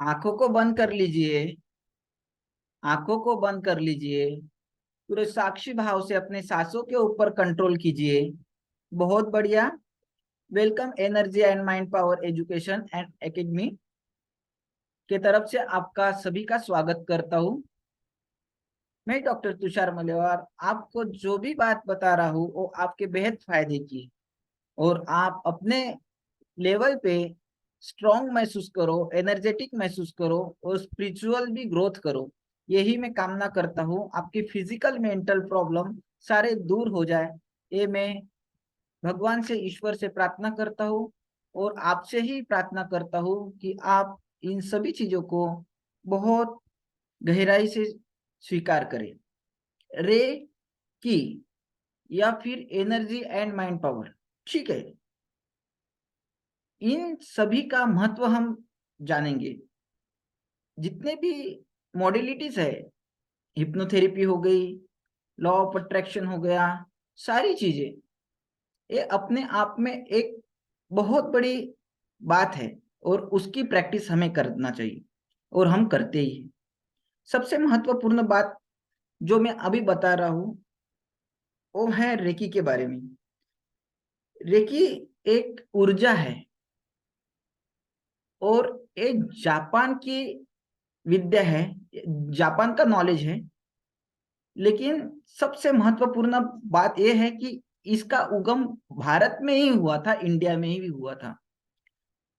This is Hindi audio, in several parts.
आंखों को बंद कर लीजिए। आंखों को बंद कर लीजिए। पूरे साक्षी भाव से अपने सांसों के ऊपर कंट्रोल कीजिए। बहुत बढ़िया। Welcome energy and mind power education and academy के तरफ से आपका सभी का स्वागत करता हूँ। मैं डॉक्टर तुषार मलेवार आपको जो भी बात बता रहा हूँ वो आपके बेहद फायदे की, और आप अपने लेवल पे स्ट्रांग महसूस करो, एनर्जेटिक महसूस करो और स्पिरिचुअल भी ग्रोथ करो। यही मैं कामना करता हूँ। आपकी फिजिकल मेंटल प्रॉब्लम सारे दूर हो जाए, ये मैं भगवान से, ईश्वर से प्रार्थना करता हूँ। और आपसे ही प्रार्थना करता हूँ कि आप इन सभी चीजों को बहुत गहराई से स्वीकार करें। रे की या फिर एनर्जी एंड माइंड पावर, ठीक है, इन सभी का महत्व हम जानेंगे। जितने भी मॉडलिटीज है, हिप्नोथेरेपी हो गई, लॉ ऑफ अट्रैक्शन हो गया, सारी चीजें ये अपने आप में एक बहुत बड़ी बात है, और उसकी प्रैक्टिस हमें करना चाहिए, और हम करते ही हैं। सबसे महत्वपूर्ण बात जो मैं अभी बता रहा हूं वो है रेकी के बारे में। रेकी एक ऊर्जा है, और ये जापान की विद्या है, जापान का नॉलेज है। लेकिन सबसे महत्वपूर्ण बात यह है कि इसका उगम भारत में ही हुआ था, इंडिया में ही हुआ था।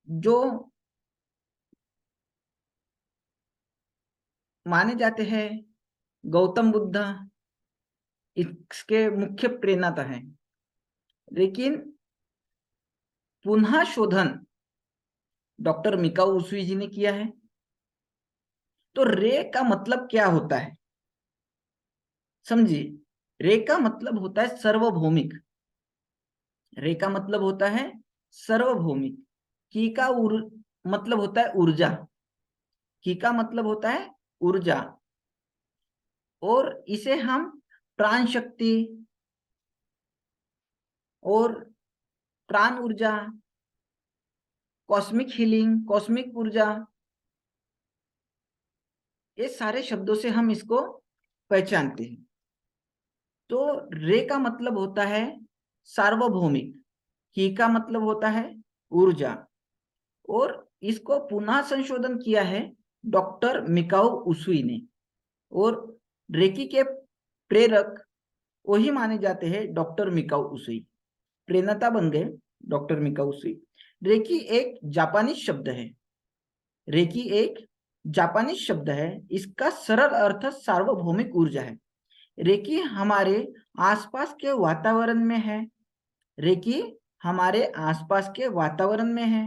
जो माने जाते हैं गौतम बुद्ध इसके मुख्य प्रेरणा है। लेकिन पुनः शोधन डॉक्टर मिकाओ उसुई जी ने किया है। तो रे का मतलब क्या होता है, समझिए। रे का मतलब होता है सर्वभौमिक। रे का मतलब होता है सर्वभौमिक। की का मतलब होता है ऊर्जा। की का मतलब होता है ऊर्जा, और इसे हम प्राण शक्ति और प्राण ऊर्जा, कॉस्मिक हीलिंग, कॉस्मिक ऊर्जा, ये सारे शब्दों से हम इसको पहचानते हैं। तो रे का मतलब होता है सार्वभौमिक, की का मतलब होता है ऊर्जा, और इसको पुनः संशोधन किया है डॉक्टर मिकाओ उसुई ने। और रेकी के प्रेरक वही माने जाते हैं डॉक्टर मिकाओ उसुई, प्रेरणा बन गए डॉक्टर मिकाओ उसुई। रेकी एक जापानी शब्द है। रेकी एक जापानी शब्द है, इसका सरल अर्थ सार्वभौमिक ऊर्जा है। रेकी हमारे आसपास के वातावरण में है। रेकी हमारे आसपास के वातावरण में है,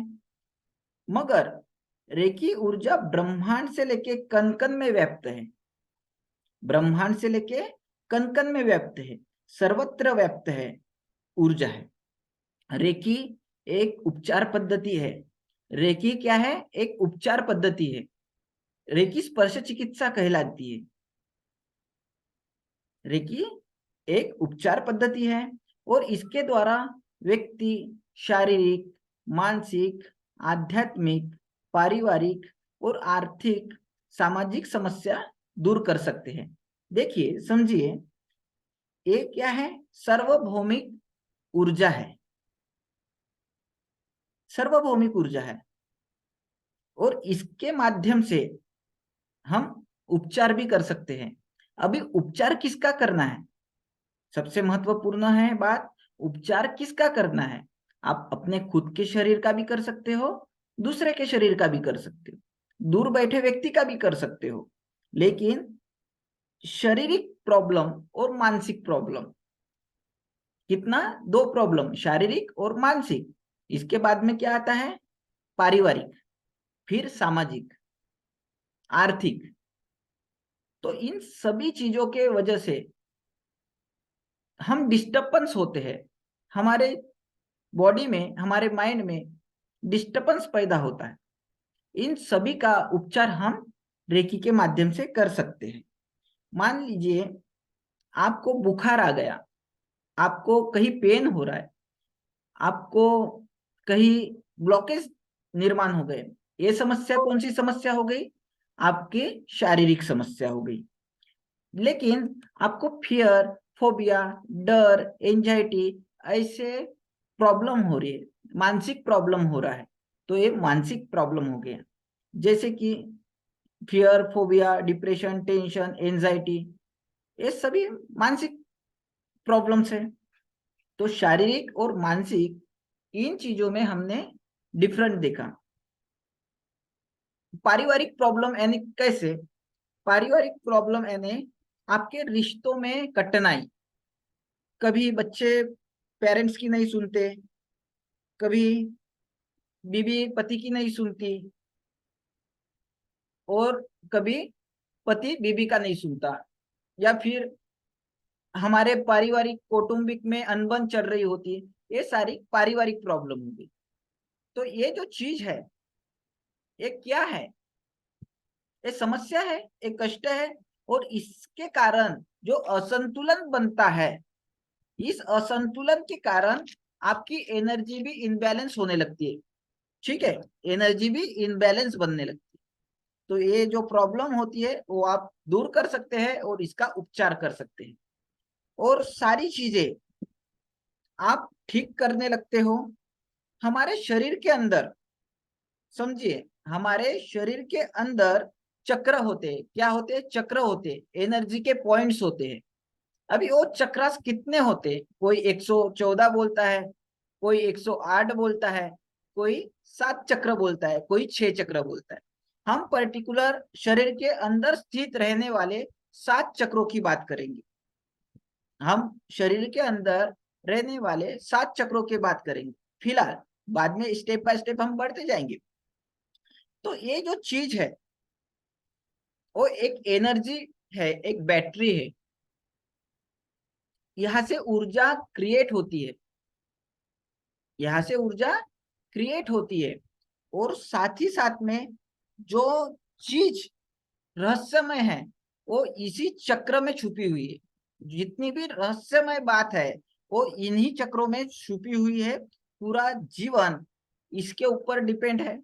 मगर रेकी ऊर्जा ब्रह्मांड से लेके कण कण में व्याप्त है। ब्रह्मांड से लेके कण कण में व्याप्त है, सर्वत्र व्याप्त है ऊर्जा है। रेकी एक उपचार पद्धति है। रेकी क्या है? एक उपचार पद्धति है। रेकी स्पर्श चिकित्सा कहलाती है। रेकी एक उपचार पद्धति है, और इसके द्वारा व्यक्ति शारीरिक, मानसिक, आध्यात्मिक, पारिवारिक और आर्थिक, सामाजिक समस्या दूर कर सकते हैं। देखिए, समझिए, ये क्या है? सार्वभौमिक ऊर्जा है। सार्वभौमिक ऊर्जा है, और इसके माध्यम से हम उपचार भी कर सकते हैं। अभी उपचार किसका करना है? सबसे महत्वपूर्ण है बात, उपचार किसका करना है? आप अपने खुद के शरीर का भी कर सकते हो, दूसरे के शरीर का भी कर सकते हो, दूर बैठे व्यक्ति का भी कर सकते हो। लेकिन शारीरिक प्रॉब्लम और मानसिक प्रॉब्लम, कितना? दो प्रॉब्लम, शारीरिक और मानसिक। इसके बाद में क्या आता है? पारिवारिक, फिर सामाजिक, आर्थिक। तो इन सभी चीजों के वजह से हम डिस्टर्बेंस होते हैं, हमारे बॉडी में, हमारे माइंड में डिस्टर्बेंस पैदा होता है। इन सभी का उपचार हम रेकी के माध्यम से कर सकते हैं। मान लीजिए आपको बुखार आ गया, आपको कहीं पेन हो रहा है, आपको कहीं ब्लॉकेज निर्माण हो गए, ये समस्या कौन सी समस्या हो गई? आपकी शारीरिक समस्या हो गई। लेकिन आपको फियर, फोबिया, डर, एंजाइटी ऐसे प्रॉब्लम हो रही है, मानसिक प्रॉब्लम हो रहा है, तो ये मानसिक प्रॉब्लम हो गया। जैसे कि fear, phobia, depression, tension, anxiety, ये सभी मानसिक प्रॉब्लम्स है। तो शारीरिक और मानसिक इन चीजों में हमने डिफरेंट देखा। पारिवारिक प्रॉब्लम यानी कैसे? पारिवारिक प्रॉब्लम यानी आपके रिश्तों में कठिनाई। कभी बच्चे पेरेंट्स की नहीं सुनते, कभी बीवी पति की नहीं सुनती, और कभी पति बीवी का नहीं सुनता, या फिर हमारे पारिवारिक कौटुंबिक में अनबन चल रही होती है। ये सारी पारिवारिक प्रॉब्लम होगी। तो ये जो चीज है, ये क्या है? ये समस्या है, एक कष्ट है, और इसके कारण जो असंतुलन बनता है, इस असंतुलन के कारण आपकी एनर्जी भी इनबैलेंस होने लगती है। ठीक है, एनर्जी भी इनबैलेंस बनने लगती है। तो ये जो प्रॉब्लम होती है वो आप दूर कर सकते हैं और इसका उपचार कर सकते हैं, और सारी चीजें आप ठीक करने लगते हो। हमारे शरीर के अंदर, समझिए, हमारे शरीर के अंदर चक्र होते हैं। क्या होते हैं? चक्र होते हैं, एनर्जी के पॉइंट्स होते हैं। अभी वो चक्रास कितने होते हैं? कोई 114 बोलता है, कोई 108 बोलता है, कोई 7 चक्र बोलता है, कोई 6 चक्र बोलता है। हम पर्टिकुलर शरीर के अंदर स्थित रहने वाले 7 चक्रों की बात करेंगे। हम शरीर के अंदर रहने वाले 7 चक्रों की बात करेंगे फिलहाल। बाद में स्टेप बाय स्टेप हम बढ़ते जाएंगे। तो ये जो चीज है वो एक एनर्जी है, एक बैटरी है। यहां से ऊर्जा क्रिएट होती है, यहां से ऊर्जा क्रिएट होती है। और साथ ही साथ में जो चीज रहस्यमय है वो इसी चक्र में छुपी हुई है। जितनी भी रहस्यमय बात है वो इन्हीं चक्रों में छुपी हुई है। पूरा जीवन इसके ऊपर डिपेंड है,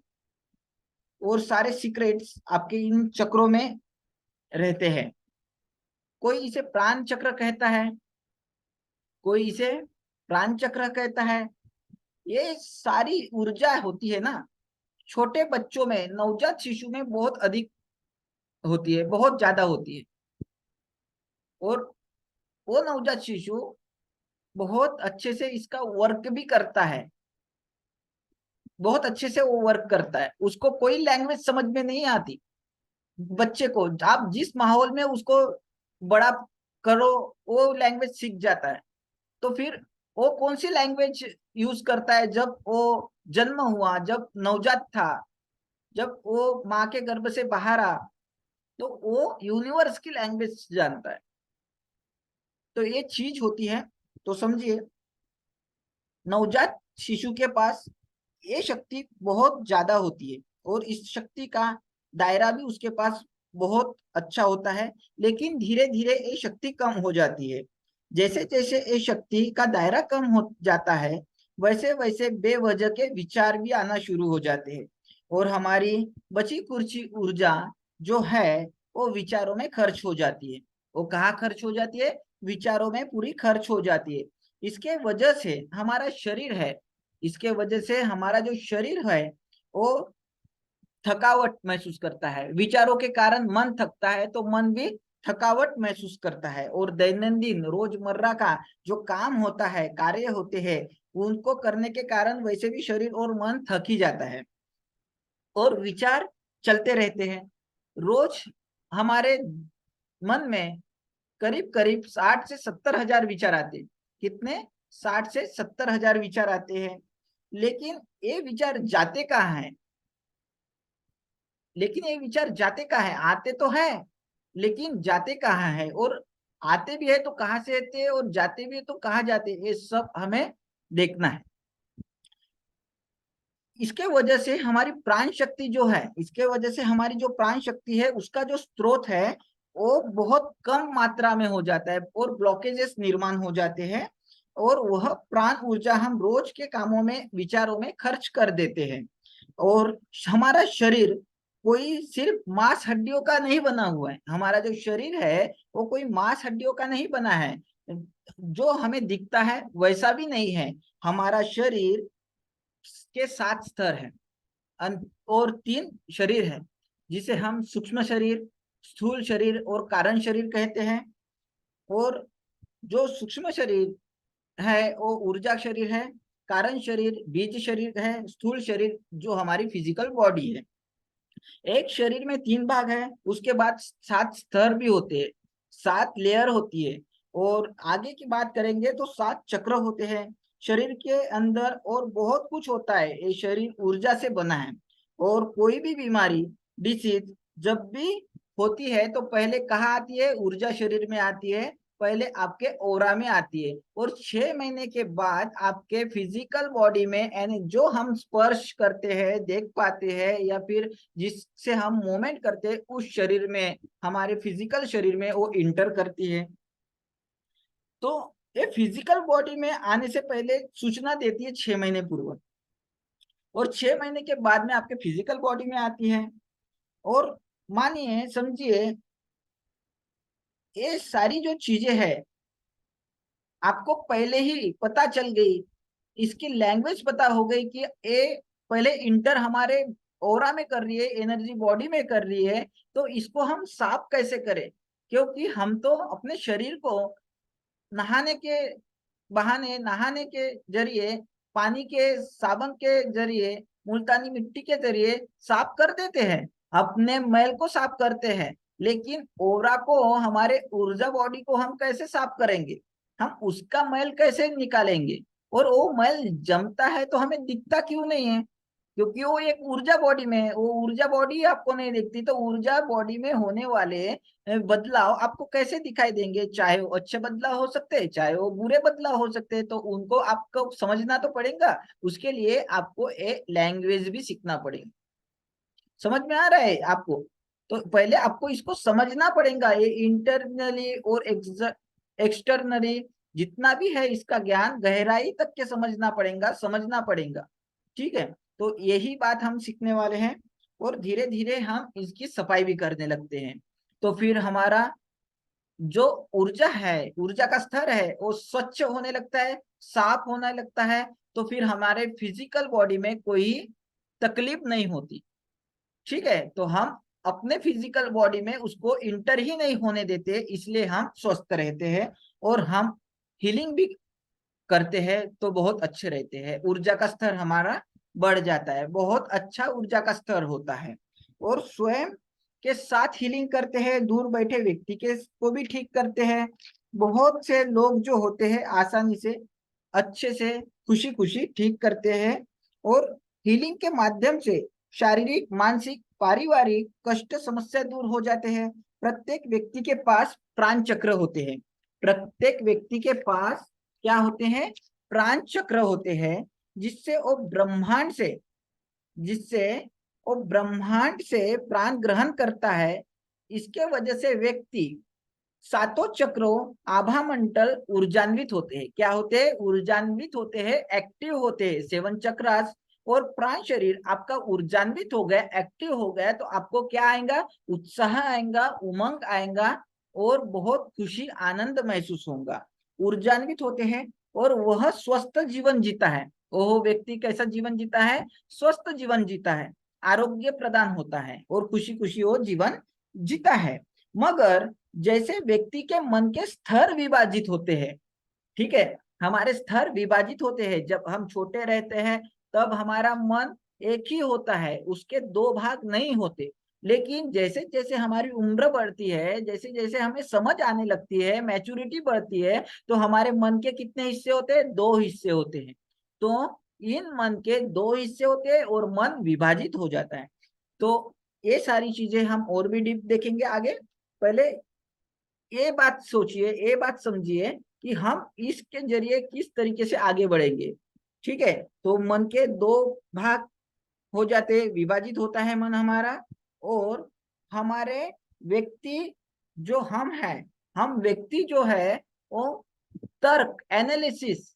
और सारे सीक्रेट्स आपके इन चक्रों में रहते हैं। कोई इसे प्राण चक्र कहता है, कोई इसे प्राण चक्र कहता है। ये सारी ऊर्जा होती है ना, छोटे बच्चों में, नवजात शिशु में बहुत अधिक होती है, बहुत ज्यादा होती है। और वो नवजात शिशु बहुत अच्छे से इसका वर्क भी करता है, बहुत अच्छे से वो वर्क करता है। उसको कोई लैंग्वेज समझ में नहीं आती। बच्चे को आप जिस माहौल में उसको बड़ा करो, वो लैंग्वेज सीख जाता है। तो फिर वो कौन सी लैंग्वेज यूज करता है? जब वो जन्म हुआ, जब नवजात था, जब वो माँ के गर्भ से बाहर आ, तो वो यूनिवर्स की लैंग्वेज जानता है। तो ये चीज होती है। तो समझिए, नवजात शिशु के पास ये शक्ति बहुत ज्यादा होती है, और इस शक्ति का दायरा भी उसके पास बहुत अच्छा होता है। लेकिन धीरे धीरे ये शक्ति कम हो जाती है। जैसे जैसे ये शक्ति का दायरा कम हो जाता है, वैसे वैसे बेवजह के विचार भी आना शुरू हो जाते हैं, और हमारी बची कुची ऊर्जा जो है वो विचारों में खर्च हो जाती है। वो कहाँ खर्च हो जाती है? विचारों में पूरी खर्च हो जाती है। इसके वजह से हमारा शरीर है, इसके वजह से हमारा जो शरीर है वो थकावट महसूस करता है। विचारों के कारण मन थकता है, तो मन भी थकावट महसूस करता है। और दैनंदिन रोजमर्रा का जो काम होता है, कार्य होते हैं, उनको करने के कारण वैसे भी शरीर और मन थक ही जाता है, और विचार चलते रहते हैं। रोज हमारे मन में करीब करीब 60 से 70 हजार विचार आते हैं। कितने? 60 से 70 हजार विचार आते हैं। लेकिन ये विचार जाते कहाँ हैं? लेकिन ये विचार जाते कहाँ हैं? आते तो है, लेकिन जाते कहाँ है? और आते भी है तो कहाँ से आते हैं, और जाते भी है तो कहाँ जाते हैं? ये सब हमें देखना है। इसके वजह से हमारी प्राण शक्ति जो है, इसके वजह से हमारी जो प्राण शक्ति है उसका जो स्रोत है वो बहुत कम मात्रा में हो जाता है, और ब्लॉकेजेस निर्माण हो जाते हैं। और वह प्राण ऊर्जा हम रोज के कामों में, विचारों में खर्च कर देते हैं। और हमारा शरीर कोई सिर्फ मांस हड्डियों का नहीं बना हुआ है। हमारा जो शरीर है वो कोई मांस हड्डियों का नहीं बना है, जो हमें दिखता है वैसा भी नहीं है। हमारा शरीर के 7 स्तर है और 3 शरीर है, जिसे हम सूक्ष्म शरीर, स्थूल शरीर और कारण शरीर कहते हैं। और जो सूक्ष्म शरीर है वो ऊर्जा शरीर है, कारण शरीर बीज शरीर है, स्थूल शरीर जो हमारी फिजिकल बॉडी है। एक शरीर में 3 भाग है, उसके बाद 7 स्तर भी होते हैं, 7 लेयर होती है। और आगे की बात करेंगे तो 7 चक्र होते हैं शरीर के अंदर, और बहुत कुछ होता है। ये शरीर ऊर्जा से बना है। और कोई भी बीमारी, डिसीज जब भी होती है तो पहले कहाँ आती है? ऊर्जा शरीर में आती है, पहले आपके ओरा में आती है। और 6 महीने के बाद आपके फिजिकल बॉडी में, यानी जो हम स्पर्श करते हैं, देख पाते हैं, या फिर जिससे हम मूवमेंट करते हैं, उस शरीर में, हमारे फिजिकल शरीर में वो इंटर करती है। तो ये फिजिकल बॉडी में आने से पहले सूचना देती है 6 महीने पूर्व, और 6 महीने के बाद में आपके फिजिकल बॉडी में आती है। और मानिए, समझिए, ये सारी जो चीजें हैं आपको पहले ही पता चल गई, इसकी लैंग्वेज पता हो गई कि ये पहले इंटर हमारे ओरा में कर रही है, एनर्जी बॉडी में कर रही है, तो इसको हम साफ कैसे करें? क्योंकि हम तो अपने शरीर को नहाने के बहाने, नहाने के जरिए, पानी के साबुन के जरिए, मुल्तानी मिट्टी के जरिए साफ कर देते हैं, अपने मैल को साफ करते हैं। लेकिन ओरा को, हमारे ऊर्जा बॉडी को हम कैसे साफ करेंगे? हम उसका मैल कैसे निकालेंगे? और वो मैल जमता है तो हमें दिखता क्यों नहीं है? क्योंकि वो एक ऊर्जा बॉडी में है, वो ऊर्जा बॉडी आपको नहीं दिखती। तो ऊर्जा बॉडी में होने वाले बदलाव आपको कैसे दिखाई देंगे? चाहे वो अच्छे बदलाव हो सकते हैं, चाहे वो बुरे बदलाव हो सकते हैं, तो उनको आपको समझना तो पड़ेगा। उसके लिए आपको एक लैंग्वेज भी सीखना पड़ेगा। समझ में आ रहा है आपको? तो पहले आपको इसको समझना पड़ेगा, ये इंटरनली और एक्सटर्नली जितना भी है, इसका ज्ञान गहराई तक के समझना पड़ेगा। ठीक है, तो यही बात हम सीखने वाले हैं। और धीरे धीरे हम इसकी सफाई भी करने लगते हैं। तो फिर हमारा जो ऊर्जा है, ऊर्जा का स्तर है, वो स्वच्छ होने लगता है, साफ होने लगता है। तो फिर हमारे फिजिकल बॉडी में कोई तकलीफ नहीं होती। ठीक है, तो हम अपने फिजिकल बॉडी में उसको इंटर ही नहीं होने देते, इसलिए हम स्वस्थ रहते हैं। और हम हीलिंग भी करते हैं तो बहुत अच्छे रहते हैं, ऊर्जा का स्तर हमारा बढ़ जाता है, बहुत अच्छा ऊर्जा का स्तर होता है। और स्वयं के साथ हीलिंग करते हैं, दूर बैठे व्यक्ति के को भी ठीक करते हैं। बहुत से लोग जो होते हैं आसानी से, अच्छे से, खुशी खुशी ठीक करते हैं। और हीलिंग के माध्यम से शारीरिक, मानसिक, पारिवारिक कष्ट, समस्या दूर हो जाते हैं। प्रत्येक व्यक्ति के पास प्राण चक्र होते हैं। प्रत्येक व्यक्ति के पास क्या होते हैं? प्राण चक्र होते हैं, जिससे वो ब्रह्मांड से जिससे वो ब्रह्मांड से प्राण ग्रहण करता है। इसके वजह से व्यक्ति सातों चक्रों, आभा मंडल ऊर्जान्वित होते हैं। क्या होते हैं? ऊर्जान्वित होते हैं, एक्टिव होते हैं। 7 चक्रास और प्राण शरीर आपका ऊर्जान्वित हो गया, एक्टिव हो गया, तो आपको क्या आएगा? उत्साह आएगा, उमंग आएगा, और बहुत खुशी, आनंद महसूस होगा। ऊर्जान्वित होते हैं और वह स्वस्थ जीवन जीता है। वो व्यक्ति कैसा जीवन जीता है? स्वस्थ जीवन जीता है, आरोग्य प्रदान होता है, और खुशी खुशी वो जीवन जीता है। मगर जैसे व्यक्ति के मन के स्तर विभाजित होते हैं, ठीक है, हमारे स्तर विभाजित होते हैं। जब हम छोटे रहते हैं तब हमारा मन एक ही होता है, उसके 2 भाग नहीं होते। लेकिन जैसे जैसे हमारी उम्र बढ़ती है, जैसे जैसे हमें समझ आने लगती है, मैच्योरिटी बढ़ती है, तो हमारे मन के कितने हिस्से होते हैं? 2 हिस्से होते हैं। तो इन मन के 2 हिस्से होते हैं और मन विभाजित हो जाता है। तो ये सारी चीजें हम और भी डीप देखेंगे आगे। पहले ये बात सोचिए, ये बात समझिए कि हम इसके जरिए किस तरीके से आगे बढ़ेंगे। ठीक है, तो मन के 2 भाग हो जाते, विभाजित होता है मन हमारा। और हमारे व्यक्ति जो हम हैं, हम व्यक्ति जो है वो तर्क, एनालिसिस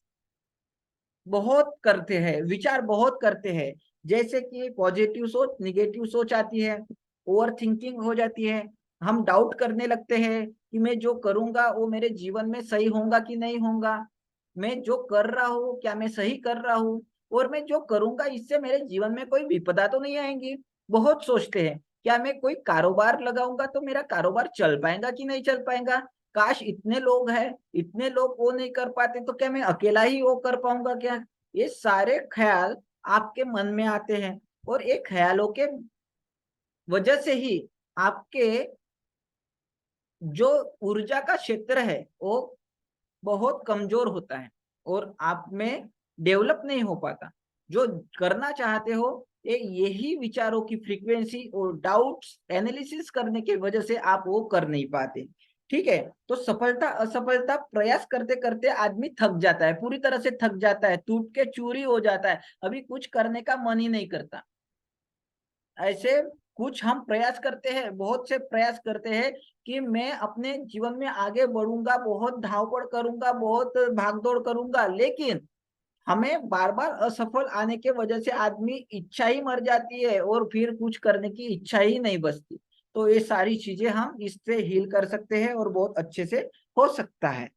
बहुत करते हैं, विचार बहुत करते हैं। जैसे कि पॉजिटिव सोच, निगेटिव सोच आती है, ओवर थिंकिंग हो जाती है, हम डाउट करने लगते हैं कि मैं जो करूंगा वो मेरे जीवन में सही होगा कि नहीं होगा, मैं जो कर रहा हूँ क्या मैं सही कर रहा हूँ, और मैं जो करूंगा इससे मेरे जीवन में कोई विपदा तो नहीं आएंगी। बहुत सोचते हैं क्या मैं कोई कारोबार लगाऊंगा तो मेरा कारोबार चल पाएगा कि नहीं चल पाएगा, काश इतने लोग हैं, इतने लोग वो नहीं कर पाते तो क्या मैं अकेला ही वो कर पाऊंगा क्या। ये सारे ख्याल आपके मन में आते हैं, और ये ख्यालों के वजह से ही आपके जो ऊर्जा का क्षेत्र है वो बहुत कमजोर होता है, और आप में डेवलप नहीं हो पाता। जो करना चाहते हो ये यही विचारों की फ्रीक्वेंसी और डाउट्स एनालिसिस करने की वजह से आप वो कर नहीं पाते। ठीक है, तो सफलता असफलता प्रयास करते करते आदमी थक जाता है, पूरी तरह से थक जाता है, टूट के चूरी हो जाता है, अभी कुछ करने का मन ही नहीं करता। ऐसे कुछ हम प्रयास करते हैं, बहुत से प्रयास करते हैं कि मैं अपने जीवन में आगे बढ़ूंगा, बहुत धावपड़ करूंगा, बहुत भागदौड़ करूंगा, लेकिन हमें बार बार असफल आने के वजह से आदमी इच्छा ही मर जाती है और फिर कुछ करने की इच्छा ही नहीं बचती। तो ये सारी चीजें हम इससे हील कर सकते हैं और बहुत अच्छे से हो सकता है।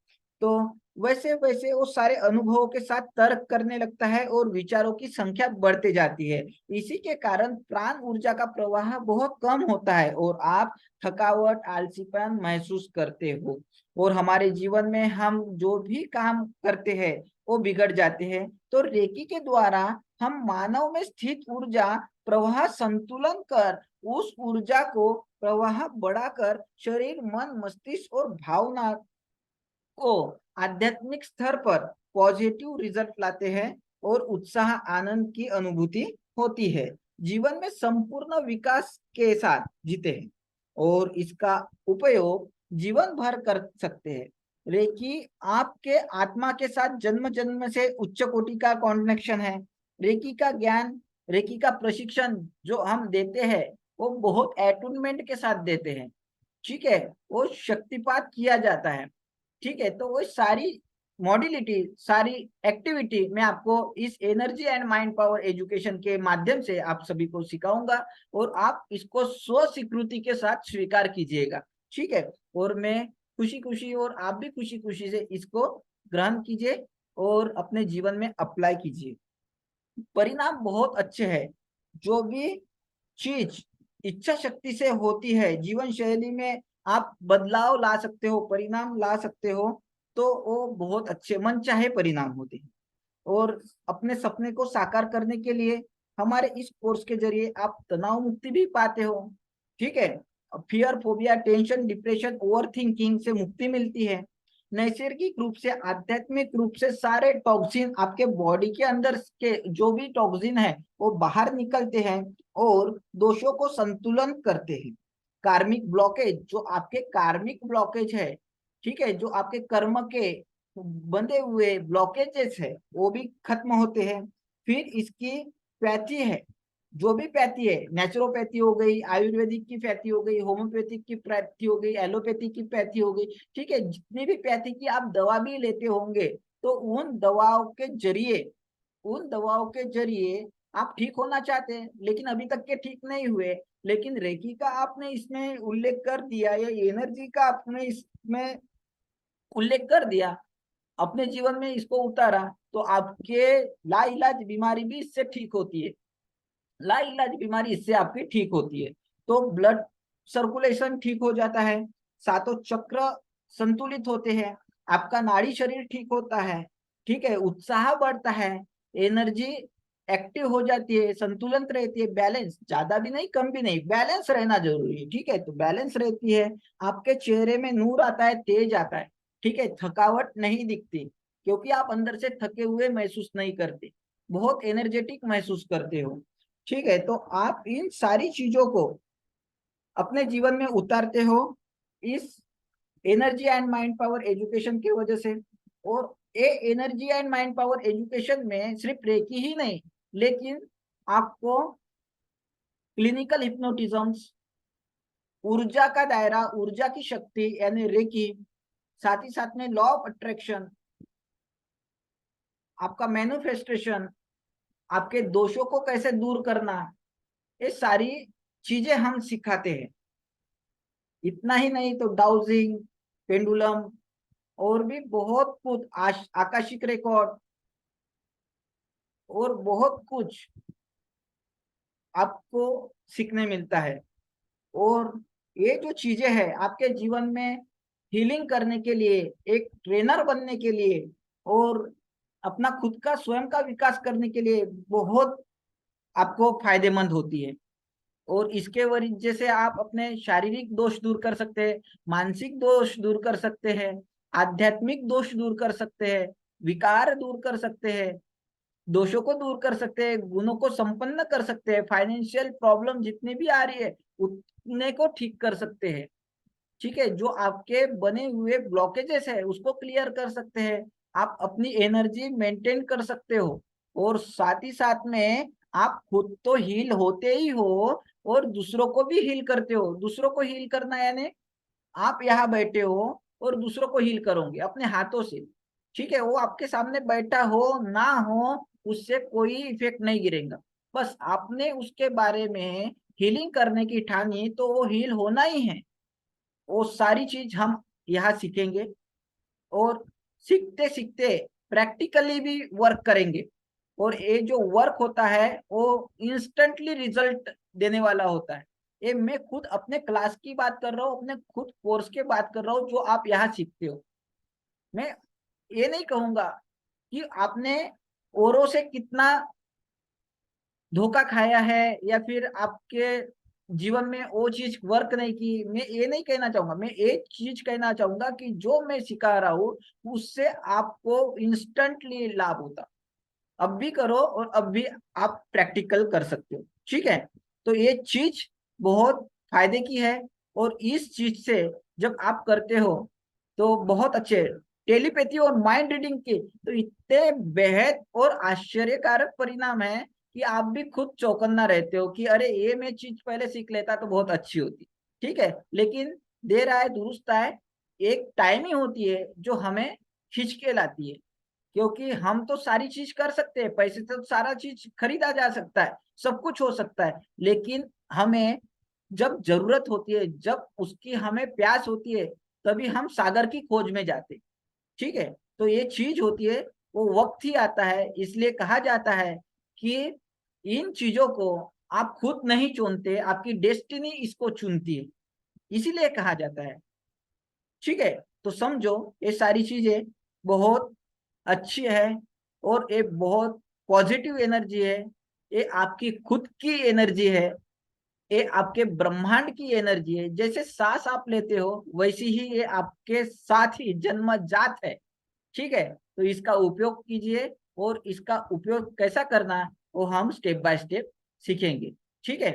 तो वैसे वैसे वो सारे अनुभवों के साथ तर्क करने लगता है और विचारों की संख्या बढ़ती जाती है। इसी के कारण प्राण ऊर्जा का प्रवाह बहुत कम होता है और आप थकावट आलसीपन महसूस करते हो, और हमारे जीवन में हम जो भी काम करते हैं वो बिगड़ जाते हैं। तो रेकी के द्वारा हम मानव में स्थित ऊर्जा प्रवाह संतुलन कर उस ऊर्जा को प्रवाह बढ़ाकर शरीर मन मस्तिष्क और भावना को आध्यात्मिक स्तर पर पॉजिटिव रिजल्ट लाते हैं और उत्साह आनंद की अनुभूति होती है, जीवन में संपूर्ण विकास के साथ जीते हैं और इसका उपयोग जीवन भर कर सकते हैं। रेकी आपके आत्मा के साथ जन्म जन्म से उच्च कोटि का कनेक्शन है। रेकी का ज्ञान, रेकी का प्रशिक्षण जो हम देते हैं वो बहुत एटूनमेंट के साथ देते हैं। ठीक है, वो शक्तिपात किया जाता है। ठीक है, तो वो सारी मॉड्यूलिटी, सारी एक्टिविटी मैं आपको इस energy and mind power education के माध्यम से आप सभी को सिखाऊंगा, और आप इसको स्व स्वीकृति के साथ स्वीकार कीजिएगा। ठीक है, और मैं खुशी खुशी और आप भी खुशी खुशी से इसको ग्रहण कीजिए और अपने जीवन में अप्लाई कीजिए। परिणाम बहुत अच्छे हैं। जो भी चीज इच्छा शक्ति से होती है, जीवन शैली में आप बदलाव ला सकते हो, परिणाम ला सकते हो, तो वो बहुत अच्छे मन चाहे परिणाम होते हैं। और अपने सपने को साकार करने के लिए हमारे इस कोर्स के जरिए आप तनाव मुक्ति भी पाते हो। ठीक है, fear phobia tension depression over thinking से मुक्ति मिलती है। नैसर्गिक रूप से आध्यात्मिक रूप से सारे टॉक्सिन आपके बॉडी के अंदर के जो भी टॉक्सिन है वो बाहर निकलते हैं और दोषों को संतुलन करते हैं। कार्मिक ब्लॉकेज, जो आपके कार्मिक ब्लॉकेज है, ठीक है, जो आपके कर्म के बंधे हुए ब्लॉकेजेस है वो भी खत्म होते हैं। फिर इसकी पैथी है, जो भी पैथी है, नेचुरोपैथी हो गई, आयुर्वेदिक की पैथी हो गई, होम्योपैथिक की पैथी हो गई, एलोपैथी की पैथी हो गई। ठीक है, जितनी भी पैथी की आप दवा भी लेते होंगे तो उन दवाओं के जरिए आप ठीक होना चाहते हैं लेकिन अभी तक के ठीक नहीं हुए, लेकिन रेकी का आपने इसमें उल्लेख कर दिया या एनर्जी का आपने इसमें उल्लेख कर दिया, अपने जीवन में इसको उतारा, तो आपके लाइलाज बीमारी भी इससे ठीक होती है। लाइलाज बीमारी इससे आपकी ठीक होती है। तो ब्लड सर्कुलेशन ठीक हो जाता है, सातों चक्र संतुलित होते हैं, आपका नाड़ी शरीर ठीक होता है। ठीक है, उत्साह बढ़ता है, एनर्जी एक्टिव हो जाती है, संतुलन रहती है, बैलेंस, ज्यादा भी नहीं कम भी नहीं, बैलेंस रहना जरूरी है। ठीक है, तो बैलेंस रहती है, आपके चेहरे में नूर आता है, तेज आता है। ठीक है, थकावट नहीं दिखती क्योंकि आप अंदर से थके हुए महसूस नहीं करते, बहुत एनर्जेटिक महसूस करते हो। ठीक है, तो आप इन सारी चीजों को अपने जीवन में उतारते हो इस energy and mind power education की वजह से। और ये energy and mind power education में सिर्फ रेकी ही नहीं, लेकिन आपको क्लिनिकल हिप्नोटिज्म्स, ऊर्जा का दायरा, ऊर्जा की शक्ति यानी रेकी, साथ ही साथ में लॉ ऑफ अट्रैक्शन, आपका मैनिफेस्टेशन, आपके दोषों को कैसे दूर करना, ये सारी चीजें हम सिखाते हैं। इतना ही नहीं तो डाउजिंग, पेंडुलम और भी बहुत कुछ, आकाशिक रिकॉर्ड और बहुत कुछ आपको सीखने मिलता है। और ये जो चीजें हैं आपके जीवन में हीलिंग करने के लिए, एक ट्रेनर बनने के लिए और अपना खुद का स्वयं का विकास करने के लिए बहुत आपको फायदेमंद होती है। और इसके वजह से आप अपने शारीरिक दोष दूर कर सकते हैं, मानसिक दोष दूर कर सकते हैं, आध्यात्मिक दोष दूर कर सकते हैं, विकार दूर कर सकते हैं, दोषों को दूर कर सकते हैं, गुणों को संपन्न कर सकते हैं, फाइनेंशियल प्रॉब्लम जितनी भी आ रही है उतने को ठीक कर सकते हैं। ठीक है, जो आपके बने हुए ब्लॉकेजेस है उसको क्लियर कर सकते हैं। आप अपनी एनर्जी मेंटेन कर सकते हो और साथ ही साथ में आप खुद तो हील होते ही हो और दूसरों को भी हील करते हो। दूसरों को हील करना यानी आप यहाँ बैठे हो और दूसरों को हील करोगे अपने हाथों से। ठीक है, वो आपके सामने बैठा हो ना हो उससे कोई इफेक्ट नहीं गिरेगा। बस आपने उसके बारे में हीलिंग करने की ठानी तो वो हील होना ही है। वो सारी चीज हम यहाँ सीखेंगे और सीखते सीखते प्रैक्टिकली भी वर्क करेंगे। और ये जो वर्क होता है वो इंस्टेंटली रिजल्ट देने वाला होता है। ये मैं खुद अपने क्लास की बात कर रहा हूँ, अपने खुद कोर्स की बात कर रहा हूँ जो आप यहाँ सीखते हो। मैं ये नहीं कहूंगा कि आपने औरों से कितना धोखा खाया है या फिर आपके जीवन में वो चीज वर्क नहीं की। मैं ये नहीं कहना चाहूंगा, मैं एक चीज कहना चाहूंगा कि जो मैं सिखा रहा हूँ उससे आपको इंस्टेंटली लाभ होता। अब भी करो और अब भी आप प्रैक्टिकल कर सकते हो। ठीक है, तो ये चीज बहुत फायदे की है। और इस चीज से जब आप करते हो तो बहुत अच्छे टेलीपैथी और माइंड रीडिंग के तो इतने बेहद और आश्चर्यकारक परिणाम है कि आप भी खुद चौकन्ना रहते हो कि अरे ये मैं चीज पहले सीख लेता तो बहुत अच्छी होती। ठीक है, लेकिन देर आए दुरुस्त आए, एक टाइम ही होती है जो हमें खींच के लाती है। क्योंकि हम तो सारी चीज कर सकते हैं, पैसे से तो सारा चीज खरीदा जा सकता है, सब कुछ हो सकता है, लेकिन हमें जब जरूरत होती है, जब उसकी हमें प्यास होती है, तभी हम सागर की खोज में जाते। ठीक है, तो ये चीज होती है, वो वक्त ही आता है। इसलिए कहा जाता है कि इन चीजों को आप खुद नहीं चुनते, आपकी डेस्टिनी इसको चुनती है, इसीलिए कहा जाता है। ठीक है, तो समझो ये सारी चीजें बहुत अच्छी है और ये बहुत पॉजिटिव एनर्जी है। ये आपकी खुद की एनर्जी है, ये आपके ब्रह्मांड की एनर्जी है। जैसे सांस आप लेते हो वैसी ही ये आपके साथ ही जन्मजात है। ठीक है, तो इसका उपयोग कीजिए और इसका उपयोग कैसा करना वो हम स्टेप बाय स्टेप सीखेंगे। ठीक है।